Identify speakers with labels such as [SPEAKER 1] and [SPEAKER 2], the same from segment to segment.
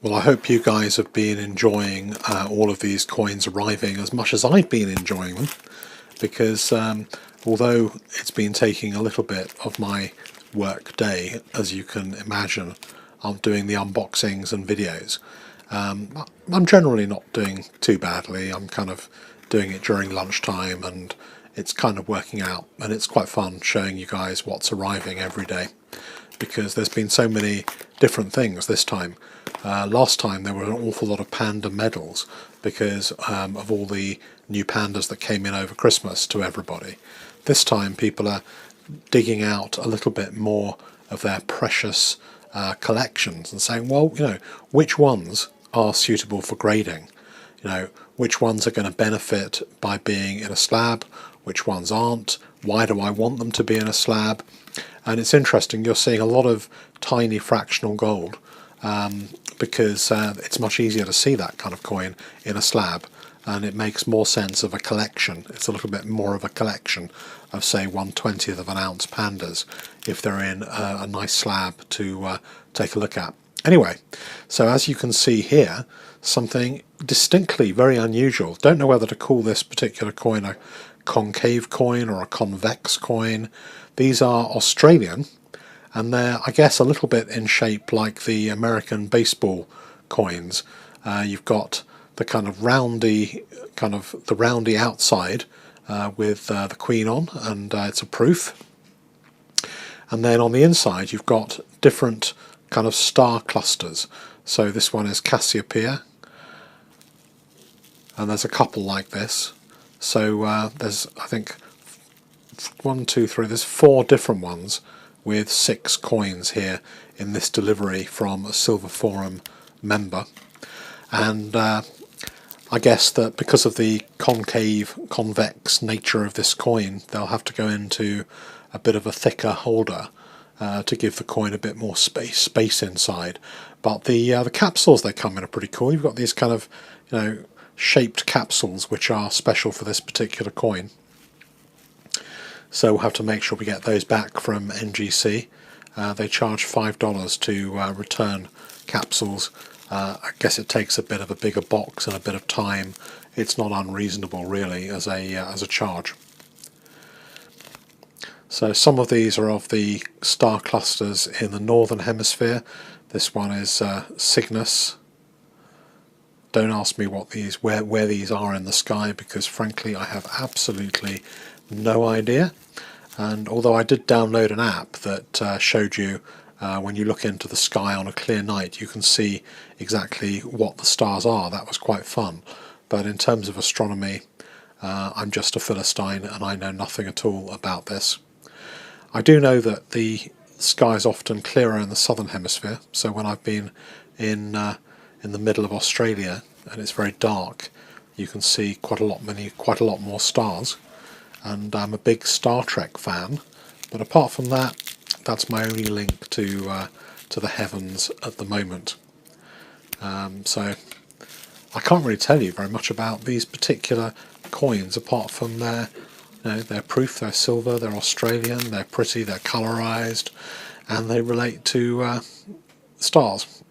[SPEAKER 1] Well, I hope you guys have been enjoying all of these coins arriving as much as I've been enjoying them, because although it's been taking a little bit of my work day, as you can imagine, I'm doing the unboxings and videos. I'm generally not doing too badly. I'm kind of doing it during lunchtime, and it's kind of working out, and it's quite fun showing you guys what's arriving every day, because there's been so many different things this time. Last time there were an awful lot of Panda medals because of all the new pandas that came in over Christmas to everybody. This time people are digging out a little bit more of their precious collections and saying, well, which ones are suitable for grading? Which ones are going to benefit by being in a slab, which ones aren't, why do I want them to be in a slab? And it's interesting, you're seeing a lot of tiny fractional gold, because it's much easier to see that kind of coin in a slab, and it makes more sense of a collection. It's a little bit more of a collection of, say, 1/20th of an ounce pandas if they're in a nice slab to take a look at. Anyway, so as you can see here, something distinctly very unusual. Don't know whether to call this particular coin a concave coin or a convex coin. These are Australian, and they're, I guess, a little bit in shape like the American baseball coins. You've got the kind of roundy outside with the queen on, and it's a proof. And then on the inside you've got different kind of star clusters. So this one is Cassiopeia, and there's a couple like this. So there's, I think, there's 4 different ones with 6 coins here in this delivery from a Silverforum member. And I guess that because of the convex nature of this coin, they'll have to go into a bit of a thicker holder to give the coin a bit more space inside. But the capsules they come in are pretty cool. You've got these kind of shaped capsules which are special for this particular coin. So we'll have to make sure we get those back from NGC. They charge $5 to return capsules. I guess it takes a bit of a bigger box and a bit of time. It's not unreasonable really as a charge. So some of these are of the star clusters in the northern hemisphere. This one is Cygnus. Don't ask me what where these are in the sky, because frankly I have absolutely no idea. And although I did download an app that showed you when you look into the sky on a clear night, you can see exactly what the stars are. That was quite fun. But in terms of astronomy, I'm just a Philistine and I know nothing at all about this. I do know that the sky is often clearer in the southern hemisphere, so when I've been in the middle of Australia and it's very dark, you can see quite a lot more stars. And I'm a big Star Trek fan, but apart from that, that's my only link to the heavens at the moment. So I can't really tell you very much about these particular coins apart from their proof. They're silver, they're Australian, they're pretty, they're colorized, and they relate to stars.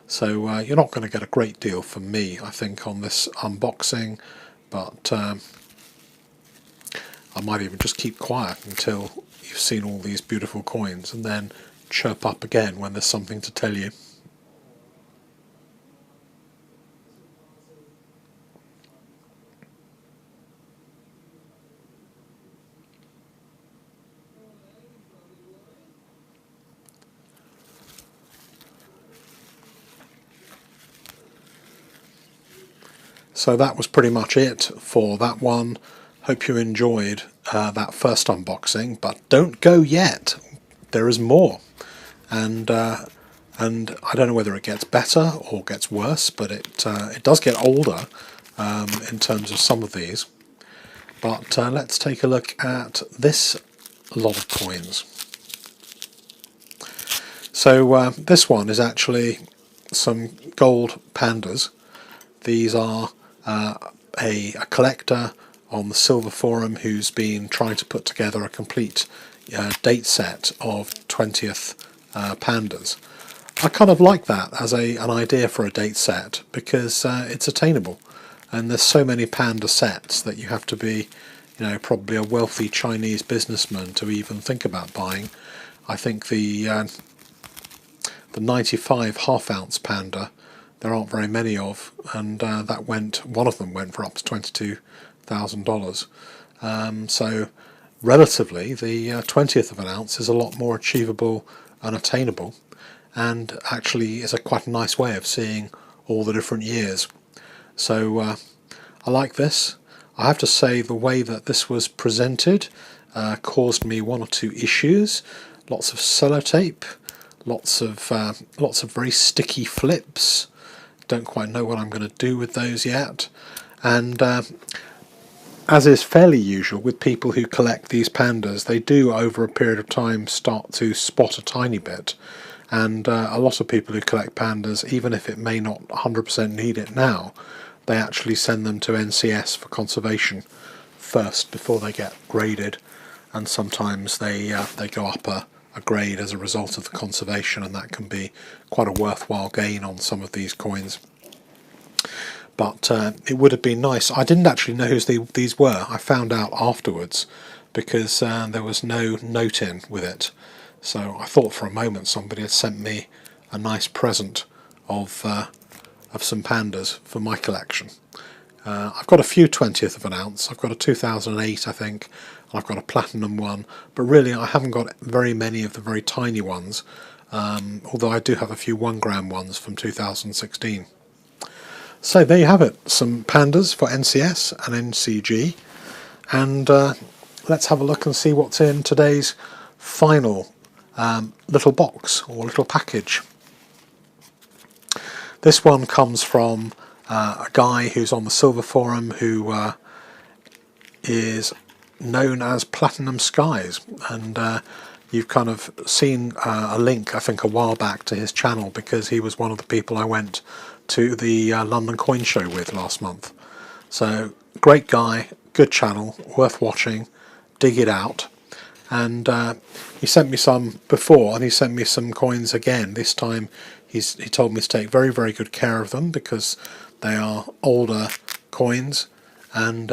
[SPEAKER 1] So you're not going to get a great deal from me, I think, on this unboxing, but I might even just keep quiet until you've seen all these beautiful coins, and then chirp up again when there's something to tell you. So that was pretty much it for that one. Hope you enjoyed that first unboxing, but don't go yet. There is more, and I don't know whether it gets better or gets worse, but it does get older in terms of some of these. But let's take a look at this lot of coins. So this one is actually some gold pandas. These are a collector on the Silverforum who's been trying to put together a complete date set of 20th pandas. I kind of like that as an idea for a date set, because it's attainable, and there's so many Panda sets that you have to be, probably a wealthy Chinese businessman to even think about buying. I think the 95 half-ounce Panda there aren't very many of, and one of them went for up to $22,000. So relatively, the 20th of an ounce is a lot more achievable and attainable, and actually is quite a nice way of seeing all the different years. So I like this. I have to say the way that this was presented caused me one or two issues. Lots of sellotape, lots of very sticky flips. Don't quite know what I'm going to do with those yet. And as is fairly usual with people who collect these pandas, they do over a period of time start to spot a tiny bit. And a lot of people who collect pandas, even if it may not 100% need it now, they actually send them to NCS for conservation first before they get graded. And sometimes they go up a grade as a result of the conservation, and that can be quite a worthwhile gain on some of these coins. But it would have been nice. I didn't actually know who these were. I found out afterwards, because there was no note in with it. So I thought for a moment somebody had sent me a nice present of some pandas for my collection. I've got a few 20th of an ounce. I've got a 2008, I think, and I've got a platinum one, but really I haven't got very many of the very tiny ones, although I do have a few 1 gram ones from 2016. So there you have it, some pandas for NCS and NCG, and let's have a look and see what's in today's final little box or little package. This one comes from a guy who's on the Silverforum who is known as Platinum Skies, and you've kind of seen a link, I think, a while back to his channel, because he was one of the people I went to the London Coin Show with last month. So great guy, good channel, worth watching, dig it out. And he sent me some before, and he sent me some coins again. This time he told me to take very, very good care of them, because they are older coins, and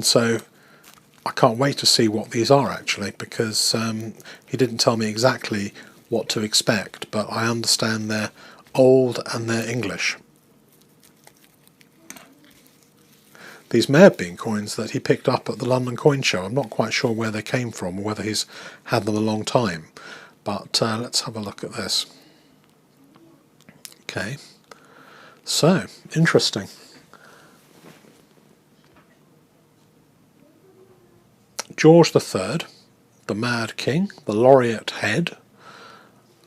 [SPEAKER 1] so I can't wait to see what these are actually, because he didn't tell me exactly what to expect, but I understand they're old and they're English. These may have been coins that he picked up at the London Coin Show. I'm not quite sure where they came from or whether he's had them a long time, but let's have a look at this. Okay, so interesting. George III, the Mad King, the laureate head,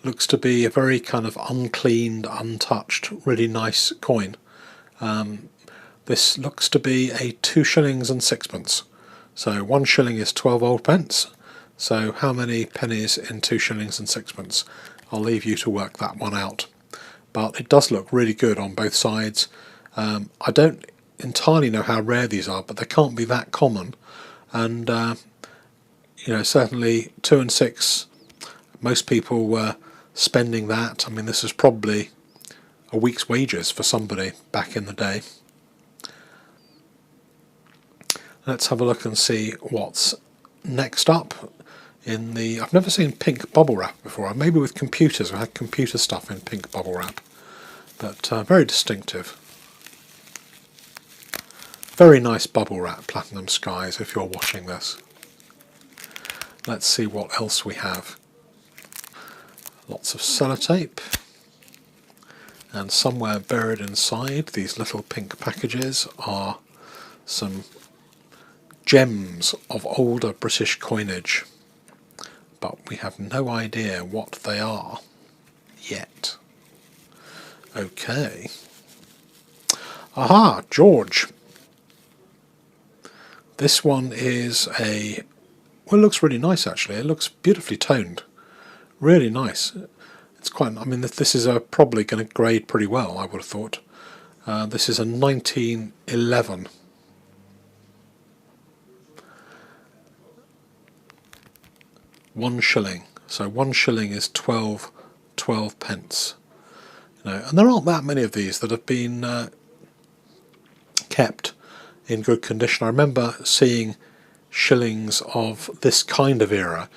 [SPEAKER 1] looks to be a very kind of uncleaned, untouched, really nice coin. This looks to be a 2 shillings and 6pence. So 1 shilling is 12 old pence. So how many pennies in 2 shillings and 6pence? I'll leave you to work that one out. But it does look really good on both sides. I don't entirely know how rare these are, but they can't be that common. And certainly 2 and 6, most people were spending that. I mean, this is probably a week's wages for somebody back in the day. Let's have a look and see what's next up in the... I've never seen pink bubble wrap before. Maybe with computers. I had computer stuff in pink bubble wrap. But very distinctive. Very nice bubble wrap, Platinum Skies, if you're watching this. Let's see what else we have. Lots of sellotape. And somewhere buried inside these little pink packages are some gems of older British coinage. But we have no idea what they are yet. Okay. Aha, George. This one is a... Well, it looks really nice actually. It looks beautifully toned. Really nice. It's quite... I mean, this is probably going to grade pretty well, I would have thought. This is a 1911. £1 shilling. So 1 shilling is 12 12 pence. And there aren't that many of these that have been kept in good condition. I remember seeing shillings of this kind of era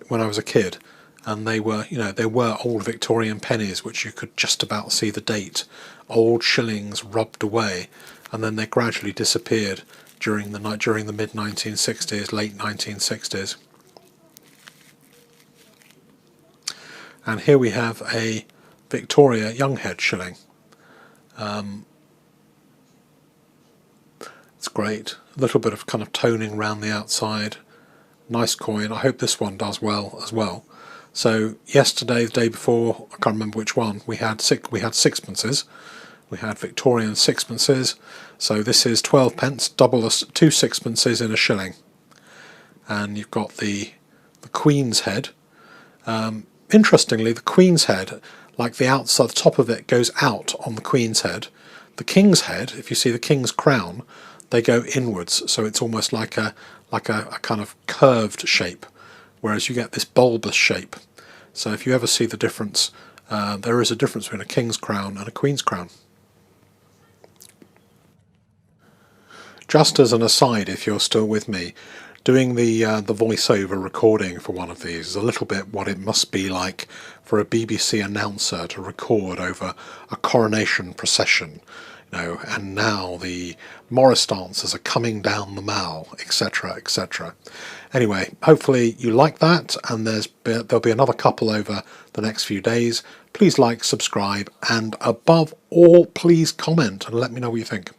[SPEAKER 1] when I was a kid, and they were, they were old Victorian pennies, which you could just about see the date. Old shillings rubbed away, and then they gradually disappeared during the mid 1960s, late 1960s. And here we have a Victoria Younghead shilling. It's great. A little bit of kind of toning around the outside. Nice coin. I hope this one does well as well. So yesterday, the day before, I can't remember which one, we had sixpences. We had Victorian sixpences. So this is 12 pence, double two sixpences in a shilling. And you've got the Queen's head. Interestingly, the Queen's head, like the outside, the top of it goes out on the Queen's head. The King's head, if you see the King's crown, they go inwards, so it's almost like a kind of curved shape, whereas you get this bulbous shape. So if you ever see the difference, there is a difference between a King's crown and a Queen's crown. Just as an aside, if you're still with me, doing the voiceover recording for one of these is a little bit what it must be like for a BBC announcer to record over a coronation procession, and now the Morris dancers are coming down the Mall, etc., etc. Anyway, hopefully you like that, and there'll be another couple over the next few days. Please like, subscribe, and above all, please comment and let me know what you think.